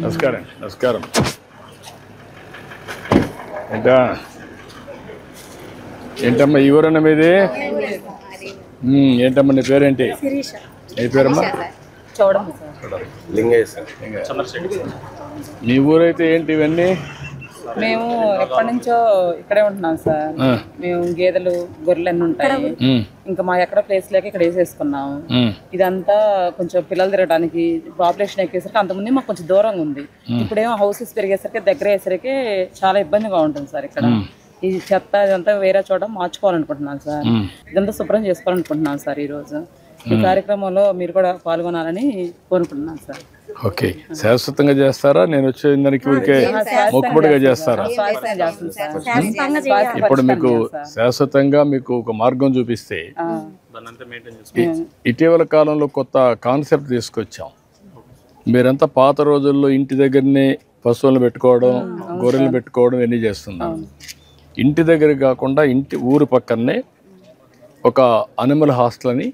నమస్కారం. నమస్కారం. ఏంటమ్మా ఈ ఊరన్న మీది? ఏంటమ్మా నీ పేరేంటి? నీ పేరమ్మా? లింగయ్య సార్. మీ ఊరైతే ఏంటి ఇవన్నీ? మేము ఎప్పటి నుంచో ఇక్కడే ఉంటున్నాం సార్. మేము గేదెలు గొర్రెలు అన్నీ ఉంటాయి. ఇంకా మా ఎక్కడ ప్లేస్ లేక ఇక్కడ వేసేసుకున్నాము. ఇదంతా కొంచెం పిల్లలు తిరగడానికి పాపులేషన్ ఎక్కేసరికి అంతకుముందు మాకు కొంచెం దూరంగా ఉంది. ఇప్పుడేమో హౌసెస్ పెరిగేసరికి దగ్గర అయ్యేసరికి చాలా ఇబ్బందిగా ఉంటుంది సార్. ఇక్కడ ఈ చెత్త ఇదంతా వేరే చోట మార్చుకోవాలనుకుంటున్నాను సార్. ఇదంతా శుభ్రం చేసుకోవాలనుకుంటున్నాను సార్. ఈరోజు ఈ కార్యక్రమంలో మీరు కూడా పాల్గొనాలని కోరుకుంటున్నాను సార్. ఓకే, శాశ్వతంగా చేస్తారా? నేను వచ్చే దానికి ఊరికే మొక్కుబడిగా చేస్తారా? ఇప్పుడు మీకు శాశ్వతంగా మీకు ఒక మార్గం చూపిస్తే, ఇటీవల కాలంలో కొత్త కాన్సెప్ట్ తీసుకొచ్చాం. మీరంతా పాత రోజుల్లో ఇంటి దగ్గరనే పశువులను పెట్టుకోవడం, గొర్రెలు పెట్టుకోవడం ఇవన్నీ చేస్తున్నారు. ఇంటి దగ్గర కాకుండా ఊరు పక్కనే ఒక అనిమల్ హాస్టల్ అని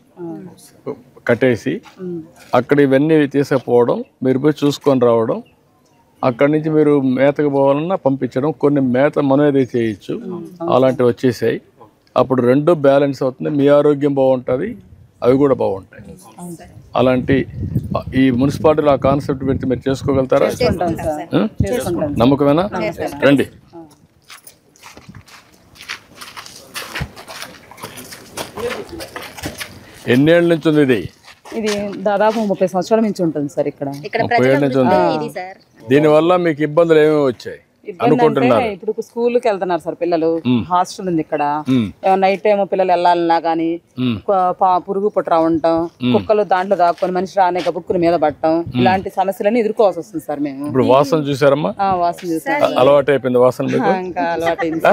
కట్టేసి అక్కడ ఇవన్నీ తీసుకుపోవడం, మీరు పోయి చూసుకొని రావడం, అక్కడి నుంచి మీరు మేతకు పోవాలన్నా పంపించడం, కొన్ని మేత మనమే చేయొచ్చు, అలాంటివి వచ్చేసాయి. అప్పుడు రెండు బ్యాలెన్స్ అవుతుంది, మీ ఆరోగ్యం బాగుంటుంది, అవి కూడా బాగుంటాయి. అలాంటి ఈ మున్సిపాలిటీలో ఆ కాన్సెప్ట్ పెడితే మీరు చేసుకోగలుగుతారా? నమ్మకమేనా? రండి. ఎన్నేళ్ళ నుంచి ఉంది ఇది? ఇది దాదాపు 30 సంవత్సరాల నుంచి ఉంటుంది సార్. ఇక్కడ 30 ఏళ్ళ నుంచి ఉంది. దీనివల్ల మీకు ఇబ్బందులు ఏమేమి వచ్చాయి అనుకుంటున్నారు? ఇప్పుడు స్కూల్కి వెళ్తున్నారు సార్ పిల్లలు. హాస్టల్ ఉంది ఇక్కడ. నైట్ టైం పిల్లలు వెళ్ళాలన్నా గానీ పురుగు పుట్ర ఉండటం, కుక్కలు దాంట్లో దాక్కొని మనిషి రానే బుక్కుల మీద పడటం, ఇలాంటి సమస్యలన్నీ ఎదుర్కోవాల్సి వస్తుంది సార్. మేము ఇప్పుడు వాసన చూసారమ్మా? వాసన చూసారు. అలవాటు అయిపోయింది వాసన మీకు? ఇంకా అలవాటైంది.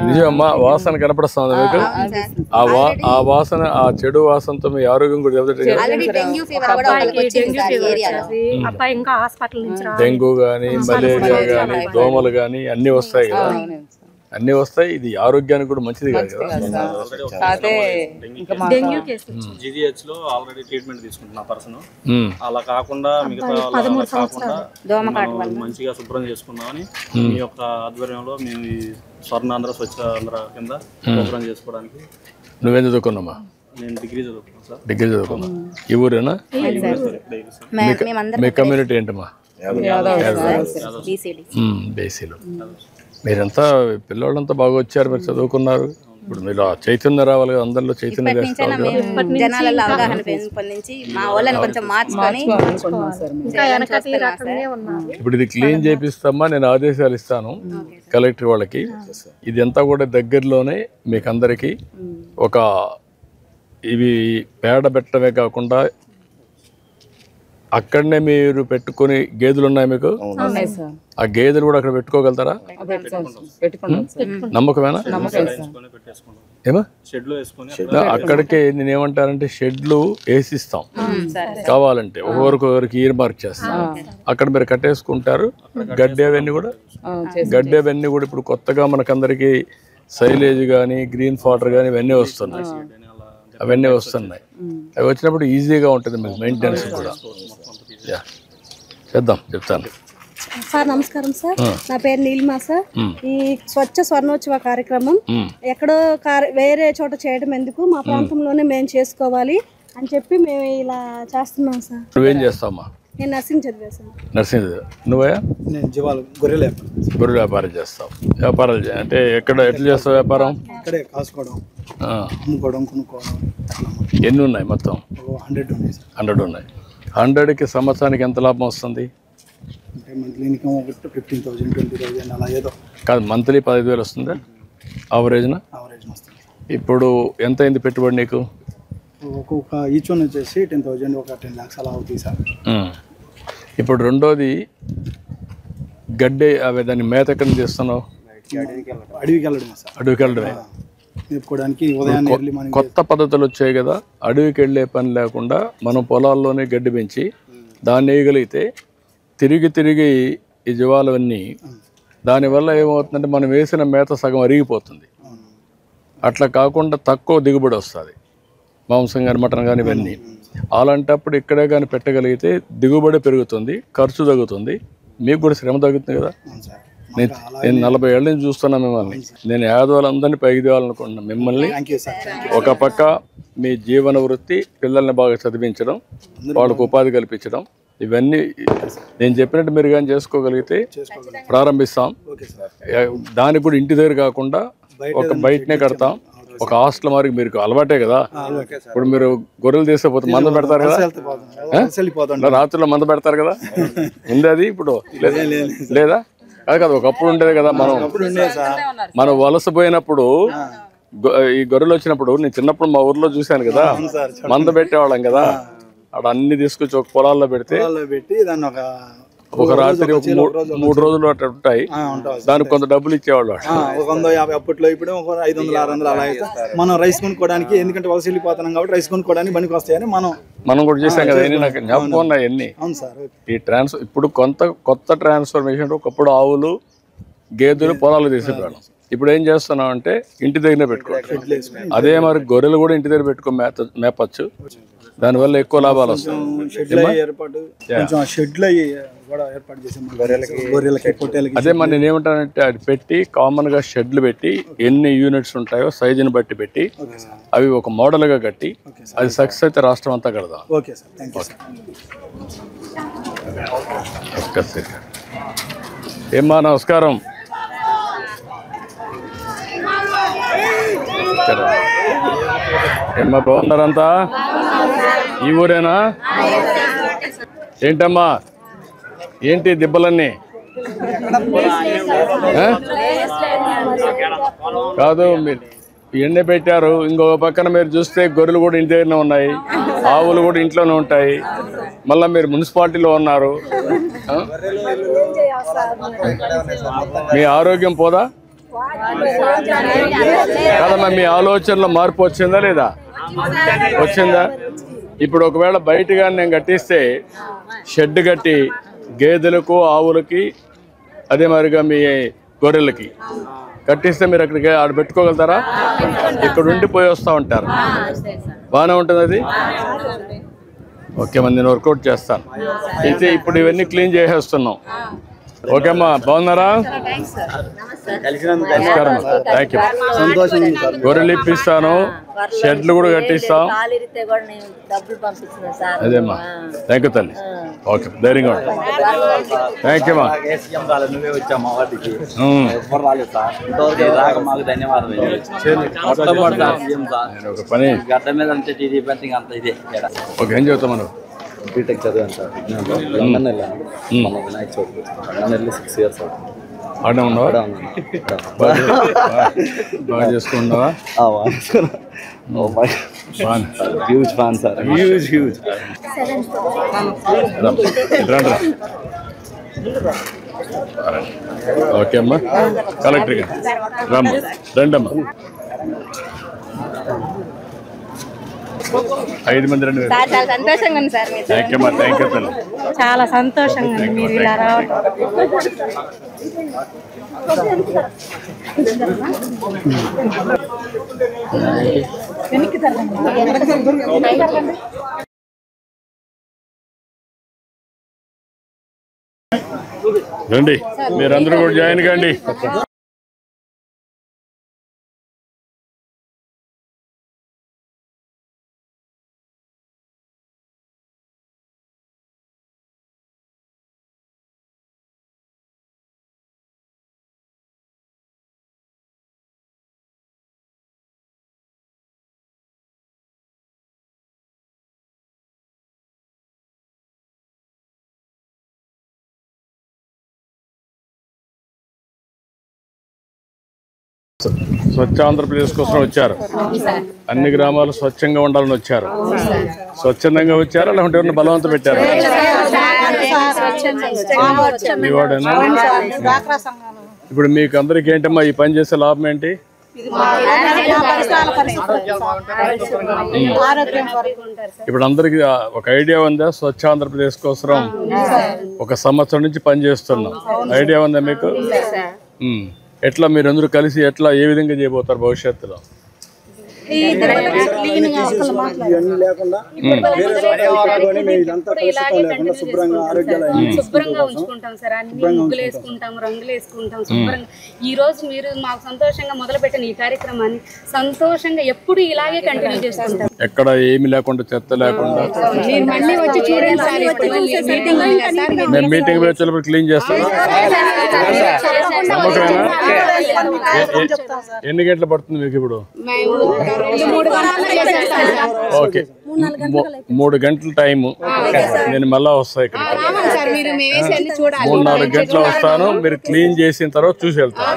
నిజమమ్మా, వాసన కనపడుతుంది మీకు? ఆ వాసన, ఆ చెడు వాసనతో మీ ఆరోగ్యం కూడా డెంగ్యూ గానీ, మలేరియా గానీ, దోమలు గానీ అన్ని వస్తాయి కదా. అన్ని వస్తాయి. ఇది ఆరోగ్యానికి కూడా మంచిది కాదు కదా. GGH లో ఆల్రెడీ ట్రీట్మెంట్ తీసుకుంటున్నా పర్సన్. అలా కాకుండా మిగతా మంచిగా శుభ్రం చేసుకుందామని మీ యొక్క ఆధ్వర్యంలో మేము ఈ స్వర్ణాంధ్ర స్వచ్ఛాంధ్ర కింద శుభ్రం చేసుకోవడానికి. నువ్వేం చదువుకున్నామా? నేను డిగ్రీ చదువుకున్నాను సార్. డిగ్రీ చదువుకున్నా. ఈ ఊరేనా? మీ కమ్యూనిటీ ఏంటమ్మా? బీసీలు. మీరంతా పిల్లలంతా బాగా వచ్చారు, మీరు చదువుకున్నారు. ఇప్పుడు మీరు చైతన్యం రావాలి కదా, అందరిలో చైతన్యం జనాలలో అవగాహన పెంపొందించి మా వాళ్ళని కొంచెం మార్చుకొని. ఇప్పుడు ఇది క్లీన్ చేపిస్తామా, నేను ఆదేశాలు ఇస్తాను కలెక్టర్ వాళ్ళకి. ఇది అంతా కూడా దగ్గరలోనే మీకు అందరికీ ఒక ఇవి పేడ పెట్టడమే కాకుండా అక్కడనే మీరు పెట్టుకుని గేదెలు ఉన్నాయి మీకు? ఆ గేదెలు కూడా అక్కడ పెట్టుకోగలుగుతారా? నమ్మకమేనా? ఏమా అక్కడికే నేనేమంటారంటే షెడ్లు వేసిస్తాం కావాలంటే, ఒకరికి ఇయర్ మార్క్ చేస్తాం. అక్కడ మీరు కట్టేసుకుంటారు. గడ్డి అవన్నీ కూడా ఇప్పుడు కొత్తగా మనకందరికి సైలేజ్ కానీ, గ్రీన్ ఫాటర్ కానీ ఇవన్నీ వస్తున్నాయి. అవన్నీ వస్తున్నాయి. అవి వచ్చినప్పుడు ఈజీగా ఉంటుంది మీకు మెయింటెనెన్స్ కూడా. చేద్దాం, చెప్తాను సార్. నమస్కారం సార్, నా పేరు నీలిమా సార్. ఈ స్వచ్ఛ స్వర్ణోత్సవ కార్యక్రమం ఎక్కడో వేరే చోట చేయడం ఎందుకు, మా ప్రాంతంలోనే మేము చేసుకోవాలి అని చెప్పి మేము ఇలా చేస్తున్నాం సార్. నువ్వేం చేస్తావమ్మా? నేను నర్సింగ్ చదివా సార్. నర్సింగ్ చదివా. నువ్వయా? నేను గొర్రెల వ్యాపారం చేస్తావు. వ్యాపారాలు అంటే ఎట్లా చేస్తావు వ్యాపారం? ఇక్కడే కాసుకోవడం, అమ్ముకోవడం, కొనుక్కోవడం. ఎన్ని ఉన్నాయి మొత్తం? 100 ఉన్నాయి సార్. 100 ఉన్నాయి. 100కి సంవత్సరానికి ఎంత లాభం వస్తుంది? అంటే మంత్లీ ఇన్కమ్ 15,000, 20,000 అలా ఏదో. కాదు, మంత్లీ 15,000 వస్తుందా ఆవరేజ్నా? ఆవరేజ్ వస్తుంది. ఇప్పుడు ఎంత అయింది పెట్టుబడి నీకు? ఒక్కొక్క ఈచ్ వన్ వచ్చేసి 10,000, ఒక 10 lakhs అలా అవుతుంది సార్. ఇప్పుడు రెండోది గడ్డి, అవి దాన్ని మేత ఎక్కడ చేస్తున్నావు? అడవికి వెళ్ళడమే సార్. అడవికి వెళ్ళడమే. మేపుకోవడానికి ఉదయాన్నే ఎర్లీ మార్నింగ్ కొత్త పద్ధతులు వచ్చాయి కదా, అడవికి వెళ్ళే పని లేకుండా మనం పొలాల్లోనే గడ్డి పెంచి దాన్ని వేయగలిగితే తిరిగి తిరిగి ఈ జీవాలన్నీ, దానివల్ల ఏమవుతుందంటే మనం వేసిన మేత సగం అరిగిపోతుంది. అట్లా కాకుండా తక్కువ దిగుబడి వస్తుంది, మాంసం కానీ మటన్ కానీ ఇవన్నీ. అలాంటప్పుడు ఇక్కడే కానీ పెట్టగలిగితే దిగుబడి పెరుగుతుంది, ఖర్చు తగ్గుతుంది, మీకు కూడా శ్రమ తగ్గుతుంది కదా. నేను 40 ఏళ్ళ నుంచి చూస్తున్నా మిమ్మల్ని. నేను యాదవులందరినీ పైకి తేవాలనుకుంటున్నాను మిమ్మల్ని. ఒక పక్క మీ జీవన వృత్తి, పిల్లల్ని బాగా చదివించడం, వాళ్ళకు ఉపాధి కల్పించడం, ఇవన్నీ నేను చెప్పినట్టు మీరు కానీ చేసుకోగలిగితే ప్రారంభిస్తాం. దానికి కూడా ఇంటి దగ్గర కాకుండా ఒక బయటనే కడతాం, ఒక హాస్టల్ మరి మీరు అలవాటే కదా. ఇప్పుడు మీరు గొర్రెలు తీసుకుపోతే మంద పెడతారు కదా, రాత్రిలో మంద పెడతారు కదా, ఉంది అది ఇప్పుడు లేదా? కాదు కదా, ఒకప్పుడు ఉండేది కదా. మనం వలసపోయినప్పుడు ఈ గొర్రెలు వచ్చినప్పుడు నేను చిన్నప్పుడు మా ఊర్లో చూశాను కదా, మంద పెట్టేవాళ్ళం కదా. అక్కడ అన్ని తీసుకొచ్చి ఒక పొలాల్లో పెట్టి ఒక రాత్రి 3 రోజులు అట్లా ఉంటాయి. దానికి కొంత డబ్బులు ఇచ్చేవాళ్ళు, 150 అప్పట్లో. ఇప్పుడు 500, 600 అలా అయితే మనం రైస్ కొనుక్కోవడానికి, ఎందుకంటే వలస వెళ్ళిపోతున్నాం కాబట్టి రైస్ కొనుక్కోవడానికి పనికి వస్తాయని మనం కూడా చేసాం కదా. నాకు జ్ఞాపకం ఉన్నాయి అన్ని. ఈ ఇప్పుడు కొత్త ట్రాన్స్ఫర్మేషన్. ఒకప్పుడు ఆవులు గేదెలు పొలాలు తీసేవాళ్ళం. ఇప్పుడు ఏం చేస్తున్నాం అంటే ఇంటి దగ్గరనే పెట్టుకోవచ్చు. అదే మరి గొర్రెలు కూడా ఇంటి దగ్గర పెట్టుకో మేపచ్చు. దానివల్ల ఎక్కువ లాభాలు వస్తాయి. అదే మరి నేను ఏమంటానంటే అది పెట్టి కామన్ గా షెడ్లు పెట్టి ఎన్ని యూనిట్స్ ఉంటాయో సైజుని బట్టి పెట్టి అవి ఒక మోడల్ గా కట్టి అది సక్సెస్ అయితే రాష్ట్రం అంతా కడదాం. ఏమ్మా నమస్కారం. ఏమ్మా బాగున్నారంతా? ఈ ఊరేనా? ఏంటమ్మా ఏంటి దిబ్బలన్నీ? కాదు మీరు ఎండ పెట్టారు, ఇంకొక పక్కన మీరు చూస్తే గొర్రెలు కూడా ఇంటి దగ్గరనే ఉన్నాయి, ఆవులు కూడా ఇంట్లోనే ఉంటాయి. మళ్ళీ మీరు మున్సిపాలిటీలో ఉన్నారు. మీ ఆరోగ్యం పోదా? కాదమ్మా, మీ ఆలోచనలో మార్పు వచ్చిందా లేదా? వచ్చిందా? ఇప్పుడు ఒకవేళ బయటగా నేను కట్టిస్తే షెడ్ కట్టి గేదెలకు ఆవులకి అదే మరిగా మీ గొర్రెలకి కట్టిస్తే మీరు అక్కడికి ఆడ పెట్టుకోగలుగుతారా? ఇక్కడ ఉండి పోయి వస్తూ ఉంటారు, బాగానే ఉంటుంది అది. ఓకే అమ్మా, నేను వర్కౌట్ చేస్తాను. అయితే ఇప్పుడు ఇవన్నీ క్లీన్ చేసేస్తున్నాం. ఓకే అమ్మా, బాగున్నారా? నమస్కారం, థ్యాంక్ యూ. సంతోషం. గొర్రెలు ఇప్పిస్తాను, షెడ్లు కూడా కట్టిస్తాం. అదేమ్మా, థ్యాంక్ యూ తల్లి. ఓకే, ధైర్యంగా ఉంటాం. థ్యాంక్ యూ అమ్మా. ఒక పని ఓకే, ఏం చెబుతాం మనం? బీటెక్ చదివాను సార్. లండన్ వెళ్ళాను, వినాయక చవితి. లండన్ వెళ్ళి 6 years అవుతుంది. ఆడే ఉండవా? బాగా చేసుకున్నావా? Huge fan sir, huge. Okay అమ్మా, కలెక్టర్ గారు రమ్మ, రండమ్మా. 5 మంది రండి. చాలా సంతోషంగా ఉంది సార్. థ్యాంక్ యూ అమ్మా, థ్యాంక్ యూ తల్లి. చాలా సంతోషంగా ఉంది మీరు ఇలా రావడం. రండి, మీరందరూ కూడా జాయిన్ కండి. స్వచ్ఛ ఆంధ్రప్రదేశ్ కోసం వచ్చారు. అన్ని గ్రామాలు స్వచ్ఛంగా ఉండాలని వచ్చారు. స్వచ్ఛందంగా వచ్చారా లేకుంటే ఎవరిని బలవంతం పెట్టారా? మీ వాడేనా? ఇప్పుడు మీకు అందరికి ఏంటమ్మా ఈ పని చేసే లాభం ఏంటి? ఇప్పుడు అందరికి ఒక ఐడియా ఉందా? స్వచ్ఛ ఆంధ్రప్రదేశ్ కోసం 1 సంవత్సరం నుంచి పనిచేస్తున్నాం. ఐడియా ఉందా మీకు? ఎట్లా మీరు అందరూ కలిసి ఎట్లా ఏ విధంగా చేయబోతారు భవిష్యత్తులో? ఇవన్నీ లేకుండా శుభ్రంగా ఉంచుకుంటాం సార్. అన్ని ముగ్గులు వేసుకుంటాం, రంగులు వేసుకుంటాం శుభ్రంగా. ఈ రోజు మీరు మాకు సంతోషంగా మొదలుపెట్టిన ఈ కార్యక్రమాన్ని సంతోషంగా ఎప్పుడు ఇలాగే కంటిన్యూ చేసుకుంటాం. ఎక్కడ ఏమి లేకుండా, చెత్త లేకుండా. మళ్ళీ వచ్చి చూడండి సార్. మేము మీటింగ్ వచ్చేటప్పుడు క్లీన్ చేస్తాం. ఎన్ని గంటలు పడుతుంది మీకు ఇప్పుడు? ఓకే, 3 గంటల టైము. నేను మళ్ళా వస్తా ఇక్కడ. 3-4 గంటలు వస్తాను. మీరు క్లీన్ చేసిన తర్వాత చూసి వెళ్తాను.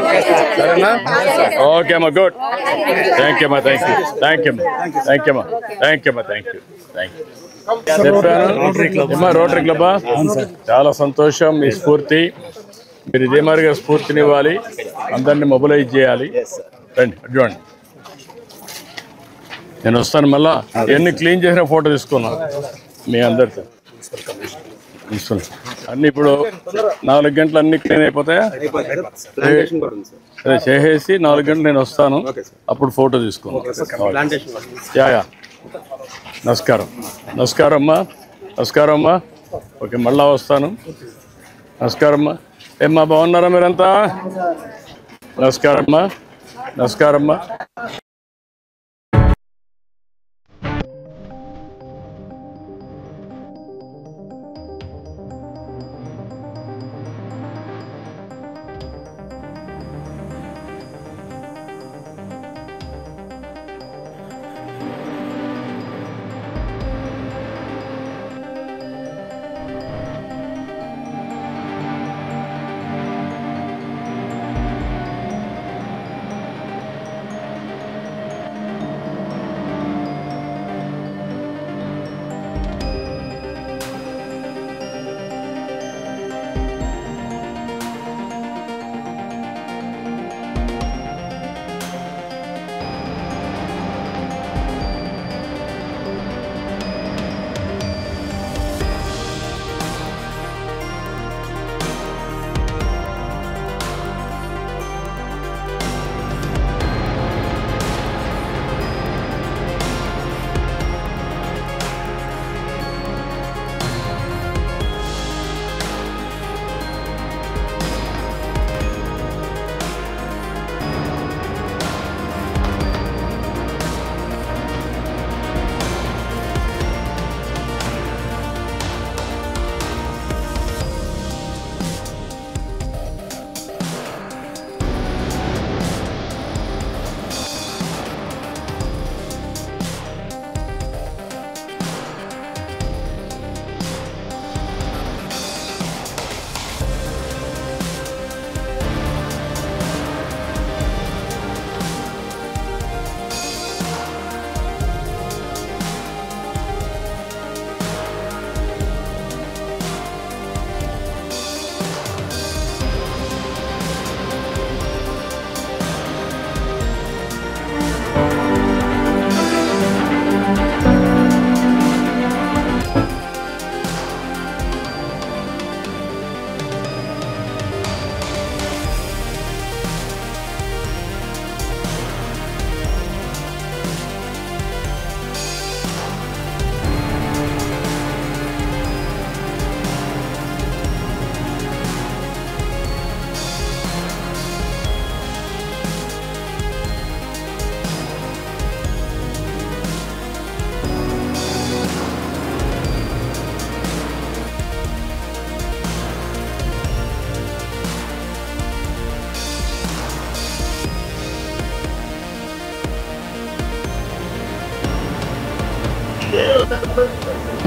సరేనా? ఓకే అమ్మా, గుడ్. థ్యాంక్ యూ అమ్మా. చెప్పాను రోటరీ క్లబ్బా? చాలా సంతోషం. మీ స్ఫూర్తి, మీరు ఇదే మాదిరిగా స్ఫూర్తినివ్వాలి, అందరినీ మొబిలైజ్ చేయాలి. రండి, చూడండి. నేను వస్తాను మళ్ళా. ఎన్ని క్లీన్ చేసిన ఫోటో తీసుకున్నాను మీ అందరితో. అన్ని ఇప్పుడు 4 గంటలు అన్ని క్లీన్ అయిపోతాయా? అదే చేసేసి 4 గంటలు నేను వస్తాను, అప్పుడు ఫోటో తీసుకున్నాను. యా నమస్కారం అమ్మా. ఓకే, మళ్ళా వస్తాను. నమస్కారం అమ్మా. ఏమ్మా, బాగున్నారా మీరంతా? నమస్కారం అమ్మా.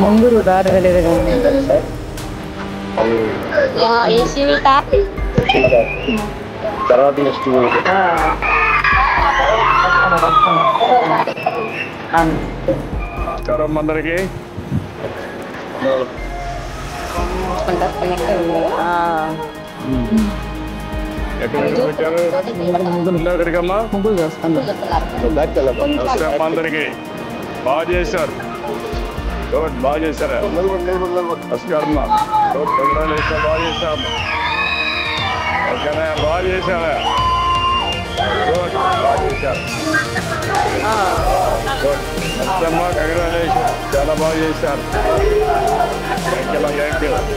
ముందు దారి వెళ్ళేది తర్వాత నెక్స్ట్ అందరికి ఎక్కడ పెట్టారు ఎక్కడికమ్మా నమస్తే అమ్మా అందరికి బాగా చేశారు బాగా చేశారా నమస్కారం బాగా చేశాము ఓకేనా బాగా చేశారా బాగా చేశారు నమస్తేమ్మా కంగ్రాచులేషన్ చాలా బాగా చేశారు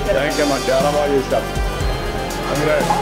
థ్యాంక్ యూ అమ్మా చాలా బాగా చేశారు కంగ్రాట్స్